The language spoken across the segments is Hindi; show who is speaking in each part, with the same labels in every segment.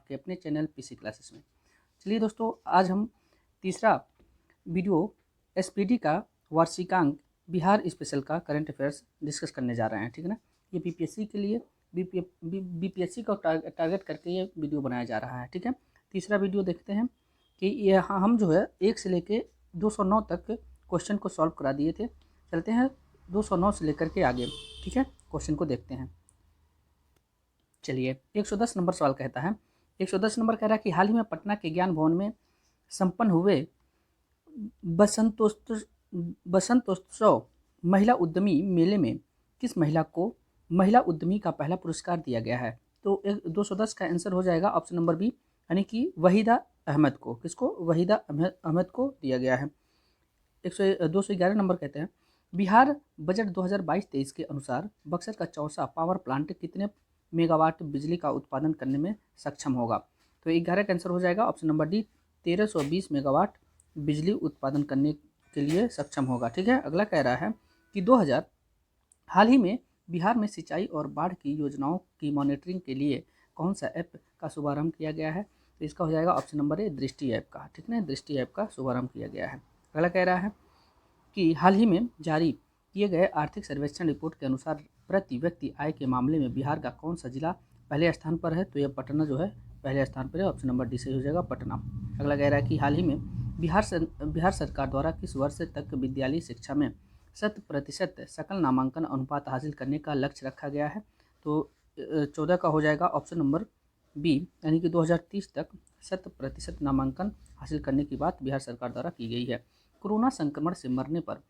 Speaker 1: आपके अपने चैनल पीसी क्लासेस में। चलिए दोस्तों, आज हम तीसरा वीडियो एसपीडी का वार्षिकांक बिहार स्पेशल का करंट अफेयर्स डिस्कस करने जा रहे हैं। ठीक है ना। ये बीपीएससी के लिए बीपीएससी को टारगेट करके ये वीडियो बनाया जा रहा है। ठीक है। तीसरा वीडियो देखते हैं कि यहाँ हम जो है 1 से लेके 209 तक क्वेश्चन को सॉल्व करा दिए थे। चलते हैं 209 से लेकर के आगे। ठीक है, क्वेश्चन को देखते हैं। चलिए, 110 नंबर सवाल कहता है, 110 नंबर कह रहा है कि हाल ही में पटना के ज्ञान भवन में संपन्न हुए बसंतोत्सव महिला उद्यमी मेले में किस महिला को महिला उद्यमी का पहला पुरस्कार दिया गया है? तो 210 का आंसर हो जाएगा ऑप्शन नंबर बी, यानी कि वहीदा अहमद को। किसको? वहीदा अहमद को दिया गया है। 211 नंबर कहते हैं, बिहार बजट 2022-23 के अनुसार बक्सर का चौसा पावर प्लांट कितने मेगावाट बिजली का उत्पादन करने में सक्षम होगा? तो 11 का आंसर हो जाएगा ऑप्शन नंबर डी, 1320 मेगावाट बिजली उत्पादन करने के लिए सक्षम होगा। ठीक है। अगला कह रहा है कि हाल ही में बिहार में सिंचाई और बाढ़ की योजनाओं की मॉनिटरिंग के लिए कौन सा ऐप का शुभारंभ किया गया है? तो इसका हो जाएगा ऑप्शन नंबर ए, दृष्टि ऐप का। ठीक है, दृष्टि ऐप का शुभारंभ किया गया है। अगला कह रहा है कि हाल ही में जारी किए गए आर्थिक सर्वेक्षण रिपोर्ट के अनुसार प्रति व्यक्ति आय के मामले में बिहार का कौन सा जिला पहले स्थान पर है? तो यह पटना जो है पहले स्थान पर है। ऑप्शन नंबर डी से हो जाएगा पटना। अगला कह रहा है कि हाल ही में बिहार सरकार द्वारा किस वर्ष तक विद्यालयी शिक्षा में 100% सकल नामांकन अनुपात हासिल करने का लक्ष्य रखा गया है? तो 14 का हो जाएगा ऑप्शन नंबर बी, यानी कि 2030 तक 100% नामांकन हासिल करने की बात बिहार सरकार द्वारा की गई है। कोरोना संक्रमण से मरने पर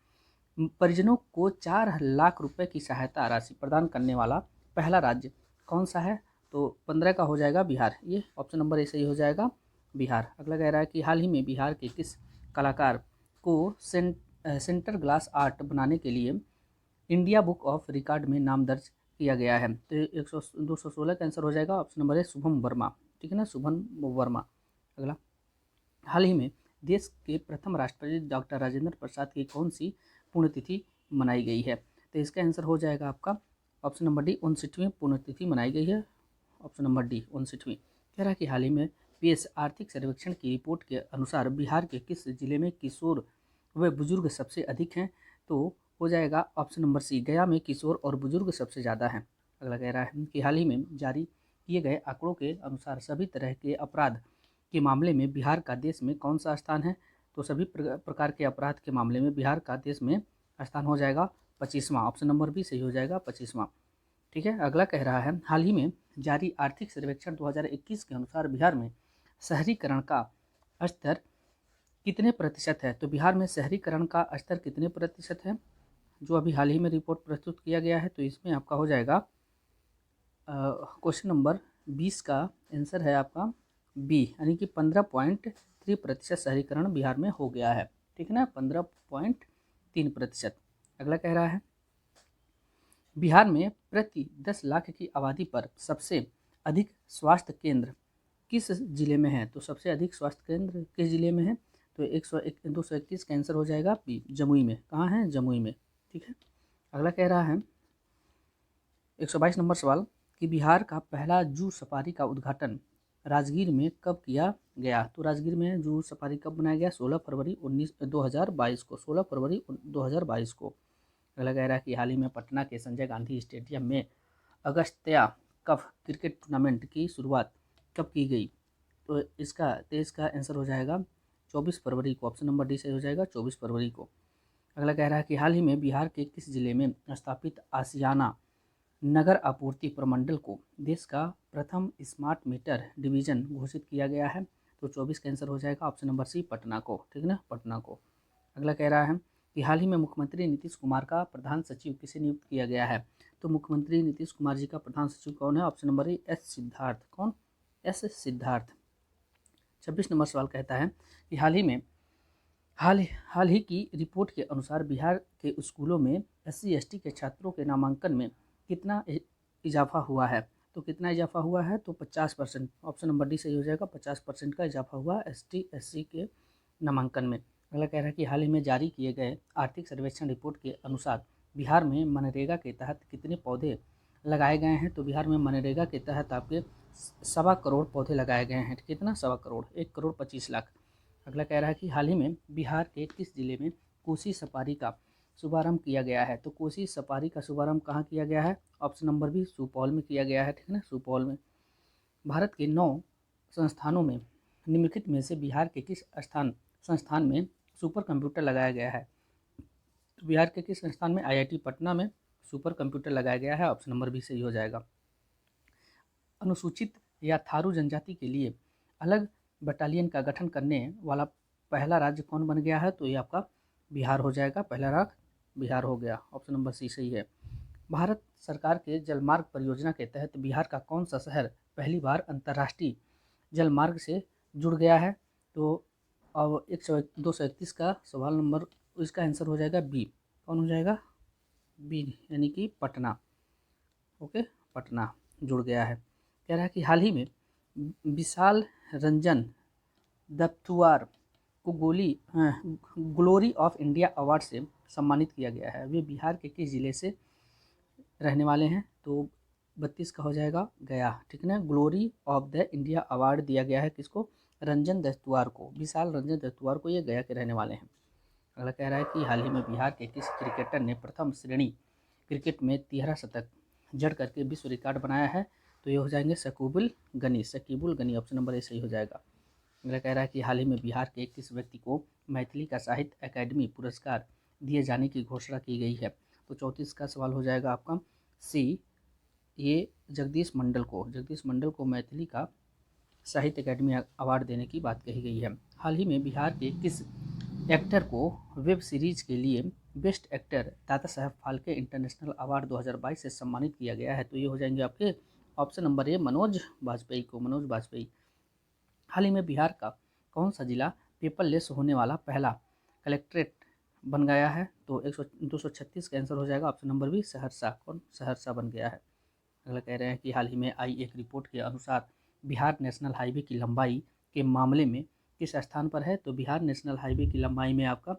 Speaker 1: परिजनों को 4 लाख रुपए की सहायता राशि प्रदान करने वाला पहला राज्य कौन सा है? तो 15 का हो जाएगा बिहार। ये ऑप्शन नंबर ए सही हो जाएगा, बिहार। अगला कह रहा है कि हाल ही में बिहार के किस कलाकार को सेंटर ग्लास आर्ट बनाने के लिए इंडिया बुक ऑफ रिकॉर्ड में नाम दर्ज किया गया है? तो 216 का आंसर हो जाएगा ऑप्शन नंबर ए, शुभम वर्मा। ठीक है ना, शुभम वर्मा। अगला, हाल ही में देश के प्रथम राष्ट्रपति डॉक्टर राजेंद्र प्रसाद की कौन सी पुण्यतिथि मनाई गई है? तो इसका आंसर हो जाएगा आपका ऑप्शन नंबर डी, 59वीं पुण्यतिथि मनाई गई है। ऑप्शन नंबर डी 59वीं। कह रहा है कि हाल ही में पेश आर्थिक सर्वेक्षण की रिपोर्ट के अनुसार बिहार के किस जिले में किशोर व बुजुर्ग सबसे अधिक हैं? तो हो जाएगा ऑप्शन नंबर सी, गया में किशोर और बुजुर्ग सबसे ज़्यादा हैं। अगला कह रहा है कि हाल ही में जारी किए गए आंकड़ों के अनुसार सभी तरह के अपराध के मामले में बिहार का देश में कौन सा स्थान है? तो सभी प्रकार के अपराध के मामले में बिहार का देश में स्थान हो जाएगा 25वां। ऑप्शन नंबर बी सही हो जाएगा 25वां। ठीक है। अगला कह रहा है, हाल ही में जारी आर्थिक सर्वेक्षण 2021 के अनुसार बिहार में शहरीकरण का स्तर कितने प्रतिशत है? तो बिहार में शहरीकरण का स्तर कितने प्रतिशत है, जो अभी हाल ही में रिपोर्ट प्रस्तुत किया गया है? तो इसमें आपका हो जाएगा क्वेश्चन नंबर 20 का आंसर है आपका बी, यानी कि 15.3% शहरीकरण बिहार में हो गया है। ठीक है ना, 15.3%। अगला कह रहा है, बिहार में प्रति 10 लाख की आबादी पर सबसे अधिक स्वास्थ्य केंद्र किस जिले में है? तो सबसे अधिक स्वास्थ्य केंद्र किस जिले में है? तो 221 का आंसर हो जाएगा बी, जमुई में। कहाँ है? जमुई में। ठीक है। अगला कह रहा है 122 नंबर सवाल कि बिहार का पहला जू सफारी का उद्घाटन राजगीर में कब किया गया? तो राजगीर में जू सफारी कब बनाया गया? 16 फरवरी 2022 को। 16 फरवरी 2022 को। अगला कह रहा है कि हाल ही में पटना के संजय गांधी स्टेडियम में अगस्त्या कप क्रिकेट टूर्नामेंट की शुरुआत कब की गई? तो इसका आंसर हो जाएगा 24 फरवरी को। ऑप्शन नंबर डी से हो जाएगा 24 फरवरी को। अगला कह रहा है कि हाल ही में बिहार के किस जिले में स्थापित आसियाना नगर आपूर्ति प्रमंडल को देश का प्रथम स्मार्ट मीटर डिवीजन घोषित किया गया है? तो 24 का आंसर हो जाएगा ऑप्शन नंबर सी, पटना को। ठीक है ना, पटना को। अगला कह रहा है कि हाल ही में मुख्यमंत्री नीतीश कुमार का प्रधान सचिव किसे नियुक्त किया गया है? तो मुख्यमंत्री नीतीश कुमार जी का प्रधान सचिव कौन है? ऑप्शन नंबर ए, एस सिद्धार्थ। कौन? एस सिद्धार्थ। 26 नंबर सवाल कहता है कि हाल ही की रिपोर्ट के अनुसार बिहार के स्कूलों में SC/ST के छात्रों के नामांकन में कितना इजाफा हुआ है? तो कितना इजाफा हुआ है? तो 50%। ऑप्शन नंबर डी सही हो जाएगा, 50% का इजाफा हुआ ST/SC के नामांकन में। अगला कह रहा है कि हाल ही में जारी किए गए आर्थिक सर्वेक्षण रिपोर्ट के अनुसार बिहार में मनरेगा के तहत कितने पौधे लगाए गए हैं? तो बिहार में मनरेगा के तहत आपके सवा करोड़ पौधे लगाए गए हैं। कितना? सवा करोड़, 1,25,00,000। अगला कह रहा है कि हाल ही में बिहार के किस जिले में कोसी सफारी का शुभारंभ किया गया है? तो कोसी सफारी का शुभारंभ कहाँ किया गया है? ऑप्शन नंबर बी, सुपौल में किया गया है। ठीक है ना, सुपौल में। भारत के 9 संस्थानों में निम्नलिखित में से बिहार के किस संस्थान में सुपर कंप्यूटर लगाया गया है? तो बिहार के किस संस्थान में? IIT पटना में सुपर कंप्यूटर लगाया गया है। ऑप्शन नंबर बी सही हो जाएगा। अनुसूचित या थारू जनजाति के लिए अलग बटालियन का गठन करने वाला पहला राज्य कौन बन गया है? तो ये आपका बिहार हो जाएगा। पहला राज्य बिहार हो गया। ऑप्शन नंबर सी सही है। भारत सरकार के जलमार्ग परियोजना के तहत बिहार का कौन सा शहर पहली बार अंतर्राष्ट्रीय जलमार्ग से जुड़ गया है? तो अब 231 का सवाल नंबर, इसका आंसर हो जाएगा बी। कौन हो जाएगा? बी, यानी कि पटना। ओके, पटना जुड़ गया है। कह रहा है कि हाल ही में विशाल रंजन दत्तुआर को ग्लोरी ऑफ इंडिया अवार्ड से सम्मानित किया गया है। वे बिहार के किस जिले से रहने वाले हैं? तो 32 का हो जाएगा गया। ठीक है ना, glory of the India award दिया गया है किसको? रंजन दत्तुआर को, विशाल रंजन दत्तुआर को। ये गया के रहने वाले हैं। अगला कह रहा है कि हाल ही में बिहार के किस क्रिकेटर ने प्रथम श्रेणी क्रिकेट में 13 शतक जड़ करके विश्व रिकॉर्ड बनाया है? तो ये हो जाएंगे Shakibul Gani. Option number A सही हो जाएगा। अगला कह रहा है कि हाल ही में बिहार के किस व्यक्ति को मैथिली का साहित्य अकादमी पुरस्कार दिए जाने की घोषणा की गई है? तो 34 का सवाल हो जाएगा आपका सी, ये जगदीश मंडल को मैथिली का साहित्य अकादमी अवार्ड देने की बात कही गई है। हाल ही में बिहार के किस एक्टर को वेब सीरीज के लिए best actor Dada Saheb Phalke international award 2022 से सम्मानित किया गया है? तो ये हो जाएंगे आपके option number A, Manoj Bajpayee. हाल ही में बिहार का कौन सा जिला पेपरलेस होने वाला पहला कलेक्ट्रेट बन गया है? तो 236 का आंसर हो जाएगा ऑप्शन नंबर बी, सहरसा। कौन? सहरसा बन गया है। अगला कह रहे हैं कि हाल ही में आई एक रिपोर्ट के अनुसार बिहार नेशनल हाईवे की लंबाई के मामले में किस स्थान पर है? तो बिहार नेशनल हाईवे की लंबाई में आपका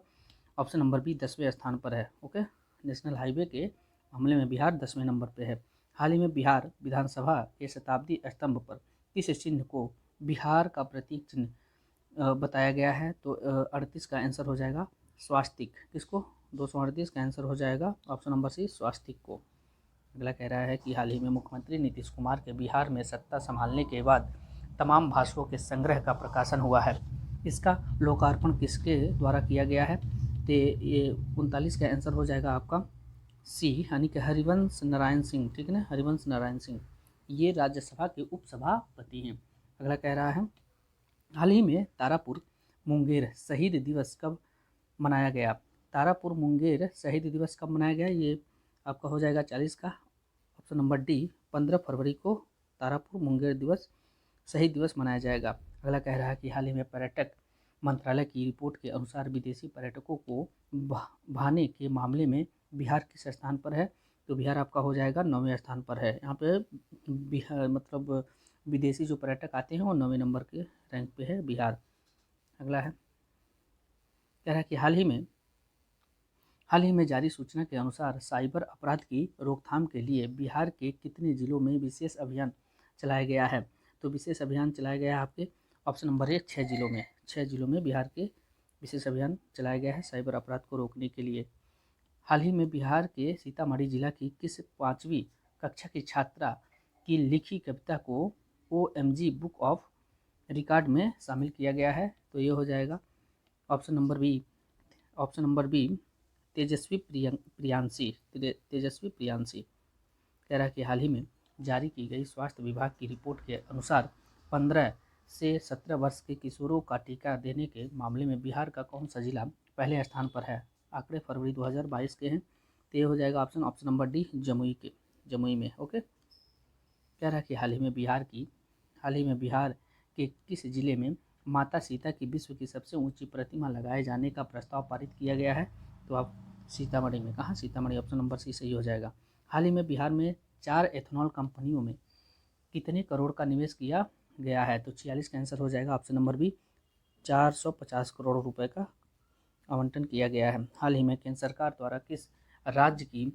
Speaker 1: ऑप्शन नंबर बी 10वें स्थान पर है। ओके, नेशनल हाईवे के मामले में बिहार 10वें नंबर पे है। हाल ही में बिहार विधानसभा के शताब्दी स्तंभ पर किस चिन्ह को बिहार का प्रतीक चिन्ह बताया गया है? तो 38 का आंसर हो जाएगा स्वास्तिक। किसको? 238 का आंसर हो जाएगा ऑप्शन नंबर सी, स्वास्तिक को। अगला कह रहा है कि हाल ही में मुख्यमंत्री नीतीश कुमार के बिहार में सत्ता संभालने के बाद तमाम भाषणों के संग्रह का प्रकाशन हुआ है। इसका लोकार्पण किसके द्वारा किया गया है? तो ये 39 का आंसर हो जाएगा आपका सी, यानी कि हरिवंश नारायण सिंह। ठीक है ना, हरिवंश नारायण सिंह, ये राज्यसभा के उपसभापति हैं। अगला कह रहा है हाल ही में तारापुर मुंगेर शहीद दिवस कब मनाया गया? तारापुर मुंगेर शहीद दिवस कब मनाया गया? ये आपका हो जाएगा 40 का ऑप्शन नंबर डी, 15 फरवरी को तारापुर मुंगेर दिवस शहीद दिवस मनाया जाएगा। अगला कह रहा है कि हाल ही में पर्यटक मंत्रालय की रिपोर्ट के अनुसार विदेशी पर्यटकों को भाने के मामले में बिहार किस स्थान पर है? तो बिहार आपका हो जाएगा 9वें स्थान पर है। यहाँ पे बिहार मतलब विदेशी जो पर्यटक आते हैं वो 9वें नंबर के रैंक पे है बिहार। अगला है कह रहा है कि हाल ही में जारी सूचना के अनुसार साइबर अपराध की रोकथाम के लिए बिहार के कितने जिलों में विशेष अभियान चलाया गया है? तो विशेष अभियान चलाया गया है आपके ऑप्शन नंबर एक, 6 जिलों में बिहार के विशेष अभियान चलाया गया है साइबर अपराध को रोकने के लिए। हाल ही में बिहार के सीतामढ़ी जिला की किस 5वीं कक्षा की छात्रा की लिखी कविता को OMG बुक ऑफ रिकॉर्ड में शामिल किया गया है? तो ये हो जाएगा ऑप्शन नंबर बी तेजस्वी प्रियांशी। कह रहा है कि हाल ही में जारी की गई स्वास्थ्य विभाग की रिपोर्ट के अनुसार 15 से 17 वर्ष के किशोरों का टीका देने के मामले में बिहार का कौन सा जिला पहले स्थान पर है? आंकड़े फरवरी 2022 के हैं, तो ये हो जाएगा ऑप्शन नंबर डी, जमुई में। ओके, कह रहा है कि हाल ही में बिहार के किस जिले में माता सीता की विश्व की सबसे ऊंची प्रतिमा लगाए जाने का प्रस्ताव पारित किया गया है? तो आप सीतामढ़ी में। कहाँ? सीतामढ़ी। ऑप्शन नंबर सी सही हो जाएगा। हाल ही में बिहार में 4 एथेनॉल कंपनियों में कितने करोड़ का निवेश किया गया है? तो 46 का आंसर हो जाएगा ऑप्शन नंबर बी, 450 करोड़ रुपए का आवंटन किया गया है। हाल ही में केंद्र सरकार द्वारा किस राज्य की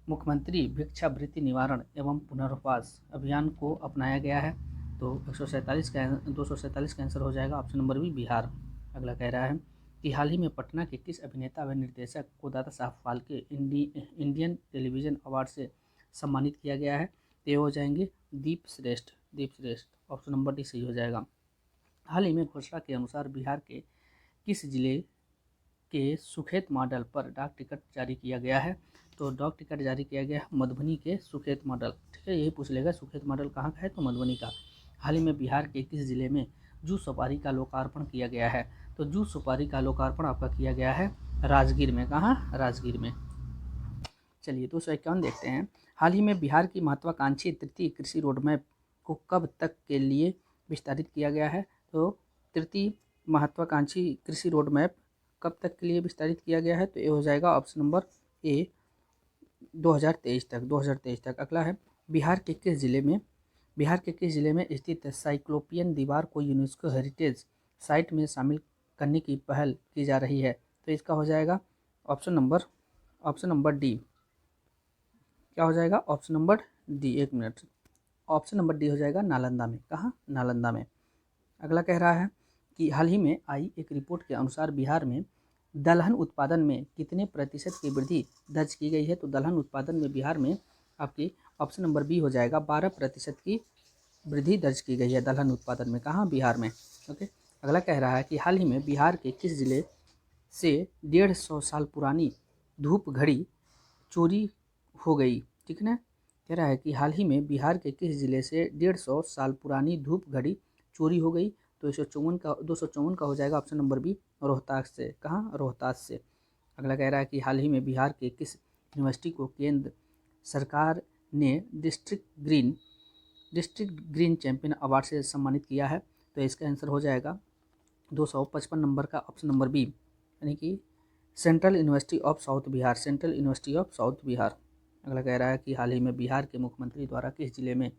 Speaker 1: मुख्यमंत्री भिक्षावृत्ति निवारण एवं पुनर्वास अभियान को अपनाया गया है? तो 247 का आंसर हो जाएगा ऑप्शन नंबर बी बिहार। अगला कह रहा है कि हाल ही में पटना के किस अभिनेता व निर्देशक को Dada Saheb Phalke Indian television award से सम्मानित किया गया है? तो ये हो जाएंगे दीप श्रेष्ठ। ऑप्शन नंबर डी सही हो जाएगा। हाल ही में घोषणा के अनुसार बिहार के किस जिले के सुखेत मॉडल पर डाक टिकट जारी किया गया है? तो डाक टिकट जारी किया गया है मधुबनी के सुखेत मॉडल। ठीक है, यही पूछ लेगा सुखेत मॉडल कहाँ का है, तो मधुबनी का। हाल ही में बिहार के किस जिले में जूं सुपारी का लोकार्पण किया गया है? तो जूं सुपारी का लोकार्पण आपका किया गया है राजगीर में। कहाँ? राजगीर में। चलिए 251 देखते हैं। हाल ही में बिहार की महत्वाकांक्षी तृतीय कृषि रोडमैप को कब तक के लिए विस्तारित किया गया है? तो तृतीय महत्वाकांक्षी कृषि रोडमैप कब तक के लिए विस्तारित किया गया है? तो ये हो जाएगा ऑप्शन नंबर ए 2023 तक। अगला है बिहार के किस जिले में स्थित साइक्लोपियन दीवार को यूनेस्को हेरिटेज साइट में शामिल करने की पहल की जा रही है? तो इसका हो जाएगा ऑप्शन नंबर डी। क्या हो जाएगा? Option number D. एक मिनट, ऑप्शन नंबर डी हो जाएगा नालंदा में। कहाँ? नालंदा में। अगला कह रहा है कि हाल ही में आई एक रिपोर्ट के अनुसार बिहार में दलहन उत्पादन में कितने प्रतिशत की वृद्धि दर्ज की गई है? तो दलहन उत्पादन में बिहार में आपकी ऑप्शन नंबर बी हो जाएगा 12% की वृद्धि दर्ज की गई है दलहन उत्पादन में। कहाँ? बिहार में। ओके। अगला कह रहा है कि हाल ही में बिहार के किस जिले से 150 साल पुरानी धूप घड़ी चोरी हो गई? ठीक है ना। कह रहा है कि हाल ही में बिहार के किस जिले से 150 साल पुरानी धूप घड़ी चोरी हो गई? तो 254 का हो जाएगा ऑप्शन नंबर बी रोहतास से। कहाँ? रोहतास से। अगला कह रहा है कि हाल ही में बिहार के किस यूनिवर्सिटी को केंद्र सरकार ने डिस्ट्रिक्ट ग्रीन चैंपियन अवार्ड से सम्मानित किया है? तो इसका आंसर हो जाएगा 255 नंबर का ऑप्शन नंबर बी, यानी कि central university of south Bihar. अगला कह रहा है कि हाल ही में बिहार के मुख्यमंत्री द्वारा किस जिले में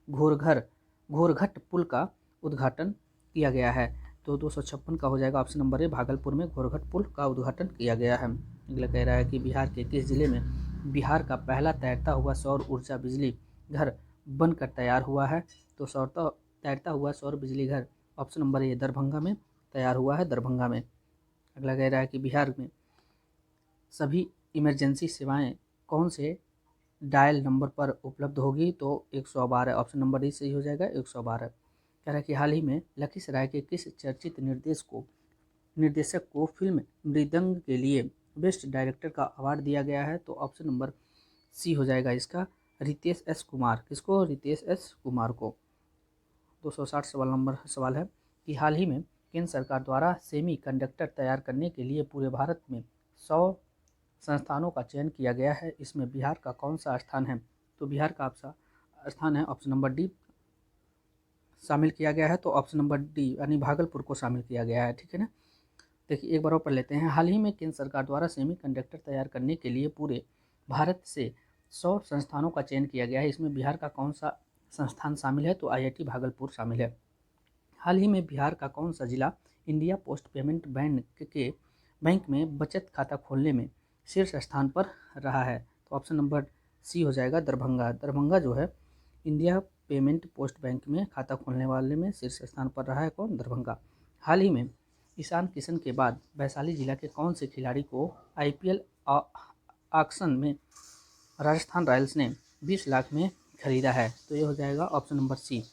Speaker 1: घोरघट पुल का उद्घाटन किया गया है? तो 256 का हो जाएगा ऑप्शन नंबर ए, भागलपुर में घोरघट पुल का उद्घाटन किया गया है। अगला कह रहा है कि बिहार के किस जिले में बिहार का पहला तैरता हुआ सौर ऊर्जा बिजली घर बनकर तैयार हुआ है? तो तैरता हुआ सौर बिजली घर ऑप्शन नंबर ए दरभंगा में तैयार हुआ है, दरभंगा में। अगला कह रहा है कि बिहार में सभी इमरजेंसी सेवाएं कौन से डायल नंबर पर उपलब्ध होगी? तो 112 ऑप्शन नंबर डी सही हो जाएगा, 112। कह रहा है कि हाल ही में लखीसराय के किस चर्चित निर्देशक को फिल्म मृदंग के लिए बेस्ट डायरेक्टर का अवार्ड दिया गया है? तो ऑप्शन नंबर सी हो जाएगा इसका, रितेश एस कुमार। किसको? रितेश एस कुमार को। 260 सवाल है कि हाल ही में केंद्र सरकार द्वारा सेमी कंडक्टर तैयार करने के लिए पूरे भारत में 100 संस्थानों का चयन किया गया है। इसमें बिहार का कौन सा स्थान है? तो बिहार का आपका स्थान है ऑप्शन नंबर डी शामिल किया गया है। तो ऑप्शन नंबर डी यानी भागलपुर को शामिल किया गया है। ठीक है ना। देखिए एक बार और पढ़ लेते हैं। हाल ही में केंद्र सरकार द्वारा सेमी कंडक्टर तैयार करने के लिए पूरे भारत से 100 संस्थानों का चयन किया गया है। इसमें बिहार का कौन सा संस्थान शामिल है? तो IIT भागलपुर शामिल है। हाल ही में बिहार का कौन सा जिला इंडिया पोस्ट पेमेंट बैंक में बचत खाता खोलने में शीर्ष स्थान पर रहा है? तो ऑप्शन नंबर सी हो जाएगा दरभंगा। दरभंगा जो है इंडिया पेमेंट पोस्ट बैंक में खाता खोलने वाले में शीर्ष स्थान पर रहा है। कौन? दरभंगा। हाल ही में ईशान किशन के बाद वैशाली जिला के कौन से खिलाड़ी को IPL ऑक्शन में राजस्थान रॉयल्स ने 20 लाख में खरीदा है? तो ये हो जाएगा option number C.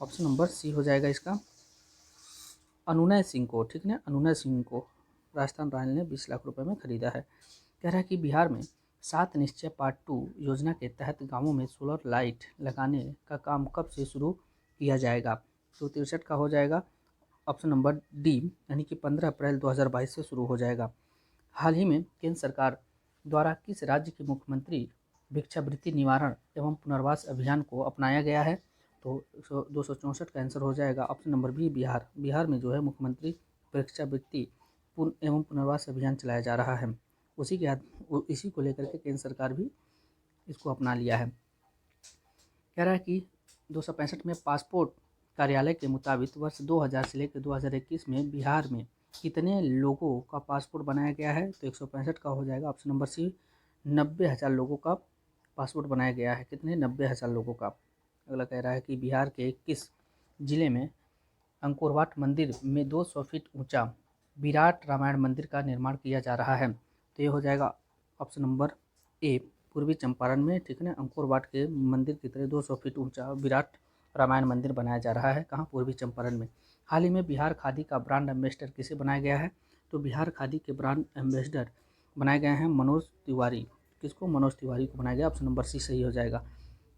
Speaker 1: Option number C हो जाएगा इसका अनुनय सिंह को। ठीक है, अनुनय सिंह को राजस्थान रॉयल ने 20 लाख रुपए में खरीदा है। कह रहा है कि बिहार में 7 निश्चय पार्ट 2 योजना के तहत गांवों में सोलर लाइट लगाने का काम कब से शुरू किया जाएगा? तो 63 का हो जाएगा ऑप्शन नंबर डी, यानी कि 15 अप्रैल 2022 से शुरू हो जाएगा। हाल ही में केंद्र सरकार द्वारा किस राज्य के मुख्यमंत्री भिक्षावृत्ति निवारण एवं पुनर्वास अभियान को अपनाया गया है? तो 264 का आंसर हो जाएगा option number B, Bihar. Bihar में जो है मुख्यमंत्री भिक्षावृत्ति एवं पुनर्वास अभियान चलाया जा रहा है। इसी को लेकर के केंद्र सरकार भी इसको अपना लिया है। कह रहा है कि 265 में पासपोर्ट कार्यालय के मुताबिक वर्ष 2000 से लेकर 2021 में बिहार में कितने लोगों का पासपोर्ट बनाया गया है? तो 165 का हो जाएगा ऑप्शन नंबर सी, 90,000 लोगों का पासपोर्ट बनाया गया है। कितने? 90,000 लोगों का। अगला कह रहा है कि बिहार के किस जिले में अंकोरवाट मंदिर में 200 फीट ऊंचा विराट रामायण मंदिर का निर्माण किया जा रहा है? तो ये हो जाएगा ऑप्शन नंबर ए, पूर्वी चंपारण में। ठीक है ना, अंकोरवाट के मंदिर की तरह 200 फीट ऊंचा विराट रामायण मंदिर बनाया जा रहा है। कहाँ? पूर्वी चंपारण में। हाल ही में बिहार खादी का ब्रांड एम्बेसडर किसे बनाया गया है? तो बिहार खादी के ब्रांड एम्बेसडर बनाए गए हैं मनोज तिवारी। किसको? मनोज तिवारी को बनाया गया। ऑप्शन नंबर सी सही हो जाएगा।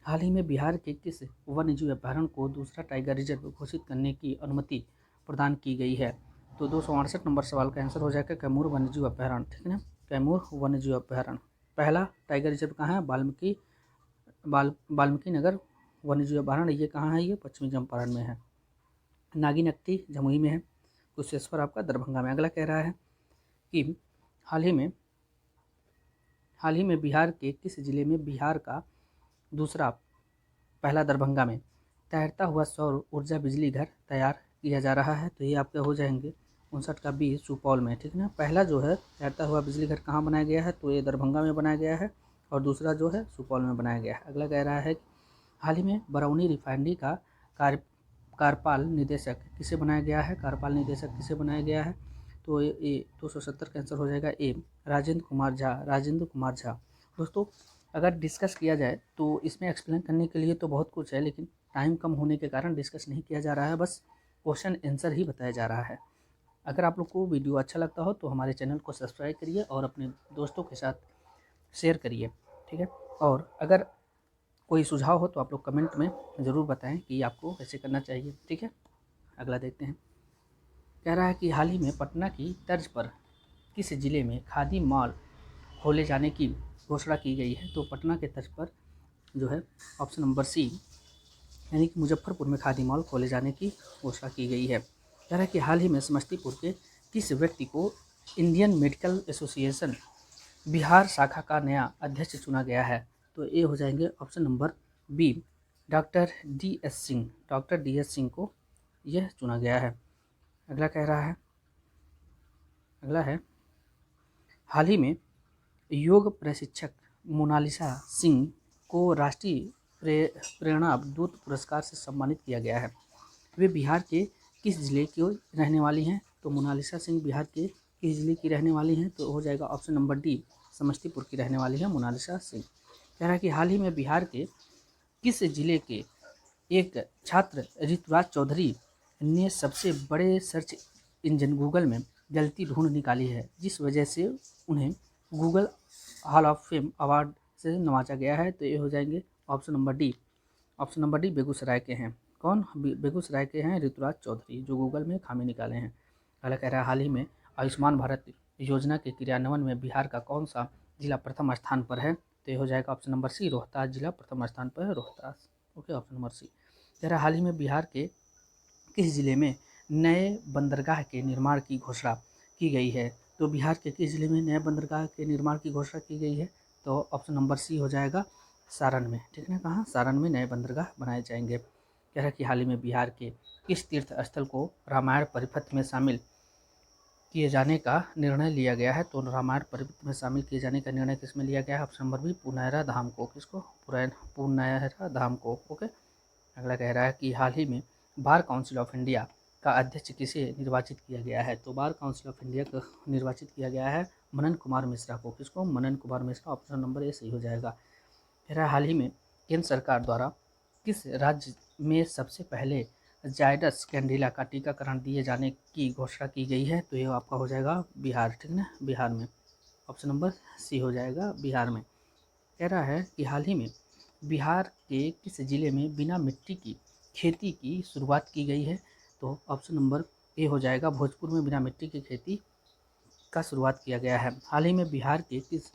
Speaker 1: हाल ही में बिहार के किस वन्यजीव अभयारण्य को दूसरा टाइगर रिजर्व घोषित करने की अनुमति प्रदान की गई है? तो 268 नंबर सवाल का आंसर हो जाएगा कैमूर वन्यजीव अभयारण्य। ठीक है ना, कैमूर वन्यजीव अभयारण्य। पहला टाइगर रिजर्व कहाँ है? वाल्मीकि नगर वन्यजीव अभयारण्य। ये कहाँ है? ये पश्चिमी चंपारण में है। नागिनक्टी जमुई में है। कुशेश्वर आपका दरभंगा में। अगला कह रहा है कि हाल ही में बिहार के किस जिले में बिहार का दूसरा, पहला दरभंगा में, तैरता हुआ सौर ऊर्जा बिजली घर तैयार किया जा रहा है? तो ये आपके हो जाएंगे 59 का बी, सुपौल में। ठीक है ना, पहला जो है तैरता हुआ बिजली घर कहाँ बनाया गया है? तो ये दरभंगा में बनाया गया है, और दूसरा जो है सुपौल में बनाया गया है। अगला कह रहा है कि हाल ही में बरौनी रिफाइनरी का कार्यपाल निदेशक किसे बनाया गया है? कार्यपाल निदेशक किसे बनाया गया है? तो ये 270 का आंसर हो जाएगा ए, राजेंद्र कुमार झा। दोस्तों, अगर डिस्कस किया जाए तो इसमें एक्सप्लेन करने के लिए तो बहुत कुछ है, लेकिन टाइम कम होने के कारण डिस्कस नहीं किया जा रहा है, बस क्वेश्चन आंसर ही बताया जा रहा है। अगर आप लोग को वीडियो अच्छा लगता हो तो हमारे चैनल को सब्सक्राइब करिए और अपने दोस्तों के साथ शेयर करिए। ठीक है, और अगर कोई सुझाव हो तो आप लोग कमेंट में ज़रूर बताएं कि आपको कैसे करना चाहिए। ठीक है, अगला देखते हैं। कह रहा है कि हाल ही में पटना की तर्ज पर किस जिले में खादी मॉल खोले जाने की घोषणा की गई है? तो पटना के तर्ज पर जो है ऑप्शन नंबर सी, यानी कि मुजफ्फरपुर में खादी मॉल खोले जाने की घोषणा की गई है। कह रहा है कि हाल ही में समस्तीपुर के किस व्यक्ति को इंडियन मेडिकल एसोसिएशन बिहार शाखा का नया अध्यक्ष चुना गया है? तो ये हो जाएंगे option number B, doctor D S Singh को यह चुना गया है। अगला कह रहा है, अगला है हाल ही में योग प्रशिक्षक मोनालिसा सिंह को राष्ट्रीय प्रेरणा दूत पुरस्कार से सम्मानित किया गया है। वे बिहार के किस जिले की रहने वाली हैं? तो मोनालिसा सिंह बिहार के किस जिले की रहने वाली हैं? तो हो जाएगा ऑप्शन नंबर डी, समस्तीपुर की रहने वाली है मोनालिसा सिंह। कह रहा है कि हाल ही में बिहार के किस जिले के एक छात्र ऋतुराज चौधरी ने सबसे बड़े सर्च इंजन गूगल में गलती ढूंढ निकाली है, जिस वजह से उन्हें Google hall of fame award से नवाजा गया है? तो ये हो जाएंगे ऑप्शन नंबर डी, बेगूसराय के हैं। कौन? बेगूसराय के हैं ऋतुराज चौधरी, जो गूगल में खामी निकाले हैं। अगला कह रहा है हाल ही में आयुष्मान भारत योजना के क्रियान्वयन में बिहार का कौन सा जिला प्रथम स्थान पर है? तो ये हो जाएगा ऑप्शन नंबर सी, रोहतास जिला प्रथम स्थान पर है, Rohtas. Okay, option number C. कह रहा है हाल ही में बिहार के किस जिले में नए बंदरगाह के निर्माण की घोषणा की गई है? तो बिहार के किस जिले में नए बंदरगाह के निर्माण की घोषणा की गई है? तो ऑप्शन नंबर सी हो जाएगा सारण में। ठीक है ना, कहाँ? सारण में नए बंदरगाह बनाए जाएंगे। कह रहा है कि हाल ही में बिहार के किस तीर्थ स्थल को रामायण परिपथ में शामिल किए जाने का निर्णय लिया गया है? तो रामायण परिपथ में शामिल किए जाने का निर्णय किस में लिया गया है? ऑप्शन नंबर बी, पुनैरा धाम को। किसको? पुनैरा धाम को। ओके, अगला कह रहा है कि हाल ही में बार काउंसिल ऑफ इंडिया का अध्यक्ष किसे निर्वाचित किया गया है? तो बार काउंसिल ऑफ इंडिया को निर्वाचित किया गया है मनन कुमार मिश्रा को। किसको? Manan Kumar Mishra. Option number A सही हो जाएगा। कह रहा है हाल ही में केंद्र सरकार द्वारा किस राज्य में सबसे पहले जायडस कैंडिला का टीकाकरण दिए जाने की घोषणा की गई है? तो ये आपका हो जाएगा बिहार। ठीक है ना, बिहार में। ऑप्शन नंबर सी हो जाएगा, बिहार में। कह रहा है कि हाल ही में बिहार के किस जिले में बिना मिट्टी की खेती की शुरुआत की गई है? तो ऑप्शन नंबर ए हो जाएगा, भोजपुर में बिना मिट्टी की खेती का शुरुआत किया गया है। हाल ही में बिहार के किस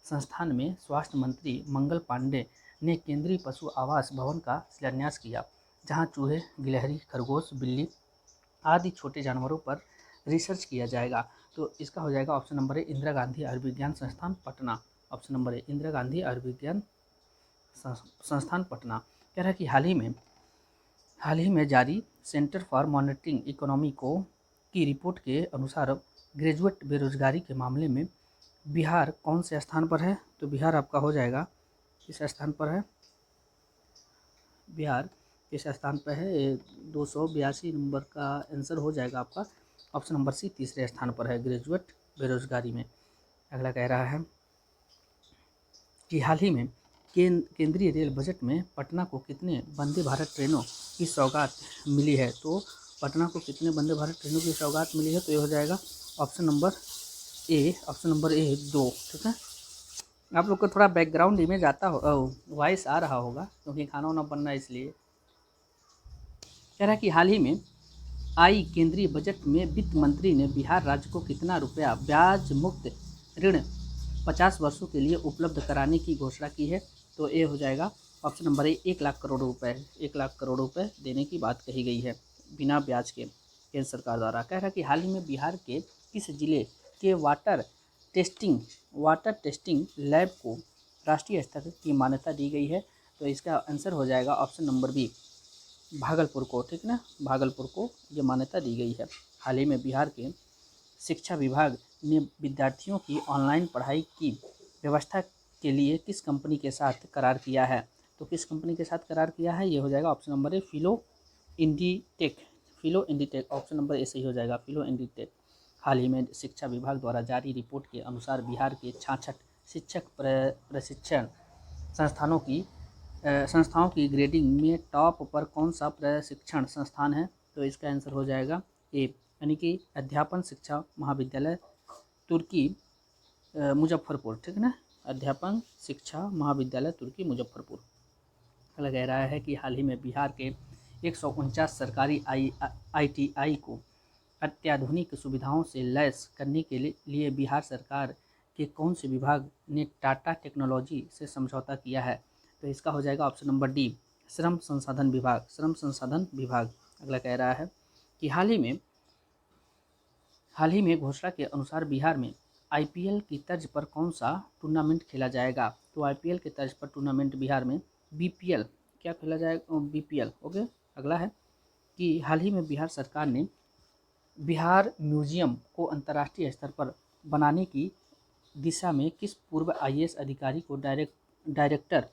Speaker 1: संस्थान में स्वास्थ्य मंत्री मंगल पांडे ने केंद्रीय पशु आवास भवन का शिलान्यास किया, जहां चूहे, गिलहरी, खरगोश, बिल्ली आदि छोटे जानवरों पर रिसर्च किया जाएगा? तो इसका हो जाएगा ऑप्शन नंबर ए, इंदिरा गांधी आयुर्विज्ञान संस्थान पटना। ऑप्शन नंबर ए, इंदिरा गांधी आयुर्विज्ञान संस्थान पटना। कह रहा है कि हाल ही में जारी सेंटर फॉर मॉनिटरिंग इकोनॉमी को की रिपोर्ट के अनुसार ग्रेजुएट बेरोजगारी के मामले में बिहार कौन से स्थान पर है? तो बिहार आपका हो जाएगा किस स्थान पर है? बिहार किस स्थान पर है? 282 नंबर का आंसर हो जाएगा आपका ऑप्शन नंबर सी, तीसरे स्थान पर है ग्रेजुएट बेरोजगारी में। अगला कह रहा है कि हाल ही में केंद्रीय रेल बजट में पटना को कितने वंदे भारत ट्रेनों की सौगात मिली है? तो पटना को कितने वंदे भारत ट्रेनों की सौगात मिली है? तो ये हो जाएगा ऑप्शन नंबर ए 2। ठीक है, आप लोग को थोड़ा बैकग्राउंड इमेज आता हो, वॉइस आ रहा होगा क्योंकि खाना वाना बनना है इसलिए। कह रहा है कि हाल ही में आई केंद्रीय बजट में वित्त मंत्री ने बिहार राज्य को कितना रुपया ब्याज मुक्त ऋण 50 वर्षों के लिए उपलब्ध कराने की घोषणा की है? तो ये हो जाएगा ऑप्शन नंबर ए, 1 लाख करोड़ रुपए। 1 लाख करोड़ रुपए देने की बात कही गई है बिना ब्याज के केंद्र सरकार द्वारा। कह रहा है कि हाल ही में बिहार के किस जिले के वाटर टेस्टिंग लैब को राष्ट्रीय स्तर की मान्यता दी गई है? तो इसका आंसर हो जाएगा ऑप्शन नंबर बी, भागलपुर को। ठीक ना, भागलपुर को ये मान्यता दी गई है। हाल ही में बिहार के शिक्षा विभाग ने विद्यार्थियों की ऑनलाइन पढ़ाई की व्यवस्था के लिए किस कंपनी के साथ करार किया है? तो किस कंपनी के साथ करार किया है? ये हो जाएगा ऑप्शन नंबर ए, फिलो इंडीटेक। ऑप्शन नंबर ए सही हो जाएगा, फिलो इंडीटेक। हाल ही में शिक्षा विभाग द्वारा जारी रिपोर्ट के अनुसार बिहार के 66 शिक्षक प्रशिक्षण संस्थाओं की ग्रेडिंग में टॉप पर कौन सा प्रशिक्षण संस्थान है? तो इसका आंसर हो जाएगा ए, यानी कि अध्यापन शिक्षा महाविद्यालय तुर्की मुजफ्फरपुर। ठीक है ना, अध्यापन शिक्षा महाविद्यालय तुर्की मुजफ्फरपुर। अगला कह रहा है कि हाल ही में बिहार के 149 सरकारी ITI को अत्याधुनिक सुविधाओं से लैस करने के लिए बिहार सरकार के कौन से विभाग ने टाटा टेक्नोलॉजी से समझौता किया है? तो इसका हो जाएगा ऑप्शन नंबर डी, श्रम संसाधन विभाग। अगला कह रहा है कि हाल ही में घोषणा के अनुसार बिहार में IPL की तर्ज पर कौन सा टूर्नामेंट खेला जाएगा? तो IPL के तर्ज पर टूर्नामेंट बिहार में BPL क्या खेला जाएगा? BPL। ओके। अगला है कि हाल ही में बिहार सरकार ने बिहार म्यूजियम को अंतर्राष्ट्रीय स्तर पर बनाने की दिशा में किस पूर्व IAS अधिकारी को डायरेक्टर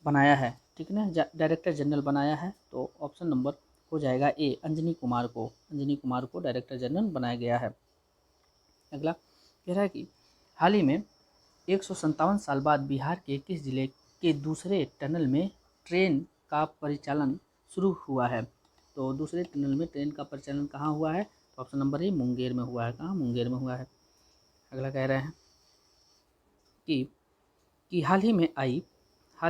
Speaker 1: बनाया है? ठीक है ना, डायरेक्टर जनरल बनाया है। तो ऑप्शन नंबर हो जाएगा ए, अंजनी कुमार को डायरेक्टर जनरल बनाया गया है। अगला कह रहा है कि हाल ही में 157 साल बाद बिहार के किस जिले के दूसरे टनल में ट्रेन का परिचालन शुरू हुआ है? तो दूसरे टनल में ट्रेन का परिचालन कहाँ हुआ है? तो ऑप्शन नंबर ए, मुंगेर में हुआ है। कहाँ? मुंगेर में हुआ है। अगला कह रहे हैं कि हाल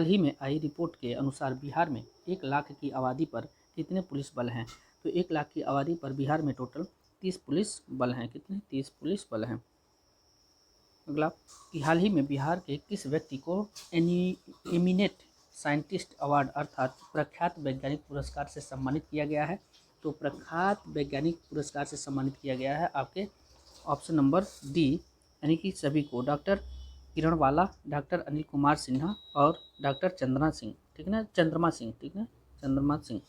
Speaker 1: ही में आई रिपोर्ट के अनुसार बिहार में 1 लाख की आबादी पर कितने पुलिस बल हैं? तो 1 लाख की आबादी पर बिहार में टोटल 30 पुलिस बल हैं। कितने? 30 पुलिस बल हैं। अगला कि हाल ही में बिहार के किस व्यक्ति को एमिनेट साइंटिस्ट अवार्ड अर्थात प्रख्यात वैज्ञानिक पुरस्कार से सम्मानित किया गया है? तो प्रख्यात वैज्ञानिक पुरस्कार से सम्मानित किया गया है आपके ऑप्शन नंबर डी, यानी कि सभी को, डॉक्टर किरणवाला, डॉक्टर अनिल कुमार सिन्हा और डॉक्टर चंद्रमा सिंह। ठीक है, चंद्रमा सिंह।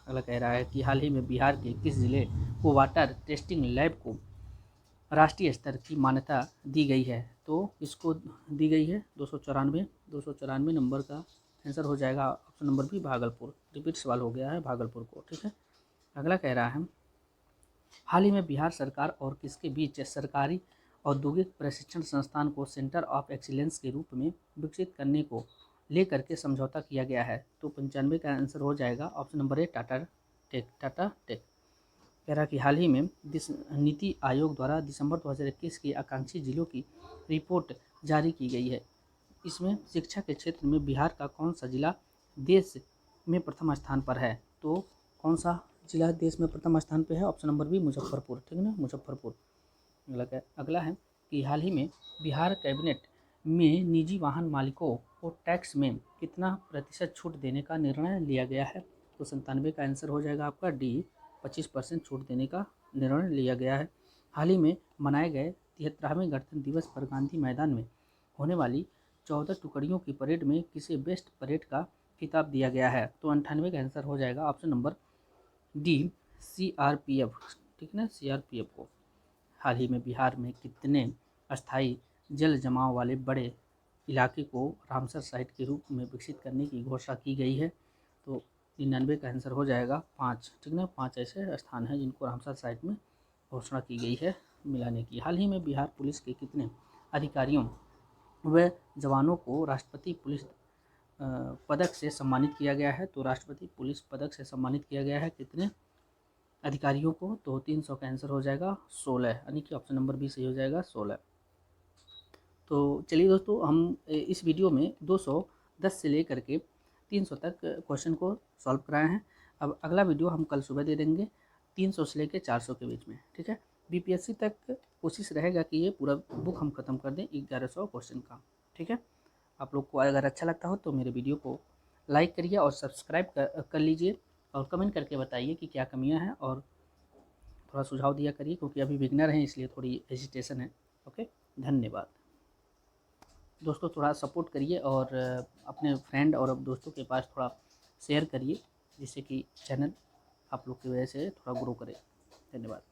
Speaker 1: अगला कह रहा है कि हाल ही में बिहार के किस जिले को वाटर टेस्टिंग लैब को राष्ट्रीय स्तर की मान्यता दी गई है? तो इसको दी गई है 294 नंबर का आंसर हो जाएगा option number B, Bhagalpur. Repeat सवाल हो गया है भागलपुर को। ठीक है। अगला कह रहा है हाल ही में बिहार सरकार और किसके बीच सरकारी औद्योगिक प्रशिक्षण संस्थान को सेंटर ऑफ एक्सीलेंस के रूप में विकसित करने को लेकर के समझौता किया गया है? तो 95 का आंसर हो जाएगा option number A, Tata Tech. कह रहा कि हाल ही में नीति आयोग द्वारा दिसंबर 2021 की आकांक्षी जिलों की रिपोर्ट जारी की गई है। इसमें शिक्षा के क्षेत्र में बिहार का कौन सा जिला देश में प्रथम स्थान पर है? तो कौन सा जिला देश में प्रथम स्थान पर है? Option number B, Muzaffarpur. ठीक है ना, मुजफ्फरपुर। अगला है कि हाल ही में बिहार कैबिनेट में निजी वाहन मालिकों को टैक्स में कितना प्रतिशत छूट देने का निर्णय लिया गया है? तो 97 का आंसर हो जाएगा आपका डी, 25% छूट देने का निर्णय लिया गया है। हाल ही में मनाए गए 73वें गणतंत्र दिवस पर गांधी मैदान में होने वाली 14 टुकड़ियों की परेड में किसे बेस्ट परेड का खिताब दिया गया है? तो 98 का आंसर हो जाएगा ऑप्शन नंबर डी, CRPF। ठीक है ना, CRPF को। हाल ही में बिहार में कितने अस्थायी जल जमाव वाले बड़े इलाके को रामसर साइट के रूप में विकसित करने की घोषणा की गई है। तो 99 का आंसर हो जाएगा 5, ठीक ना। 5 ऐसे स्थान हैं जिनको रामसर साइट में घोषणा की गई है मिलाने की। हाल ही में बिहार पुलिस के कितने अधिकारियों व जवानों को राष्ट्रपति पुलिस पदक से सम्मानित किया गया है? तो राष्ट्रपति पुलिस पदक से सम्मानित किया गया है कितने अधिकारियों को? तो 300 का आंसर हो जाएगा 16, यानी कि ऑप्शन नंबर बी सही हो जाएगा 16। तो चलिए दोस्तों, हम इस वीडियो में 210 से लेकर के 300 तक क्वेश्चन को सॉल्व कराए हैं। अब अगला वीडियो हम कल सुबह दे देंगे 300 से लेकर 400 के बीच में, ठीक है। बीपीएससी तक कोशिश रहेगा कि ये पूरा बुक हम ख़त्म कर दें 1100 क्वेश्चन का, ठीक है। आप लोग को अगर अच्छा लगता हो तो मेरे वीडियो को लाइक करिए और सब्सक्राइब कर लीजिए और कमेंट करके बताइए कि क्या कमियां हैं, और थोड़ा सुझाव दिया करिए क्योंकि अभी बिगनर हैं इसलिए थोड़ी हेजिटेशन है। ओके, धन्यवाद दोस्तों। थोड़ा सपोर्ट करिए और अपने फ्रेंड और दोस्तों के पास थोड़ा शेयर करिए, जिससे कि चैनल आप लोग की वजह से थोड़ा ग्रो करे। धन्यवाद।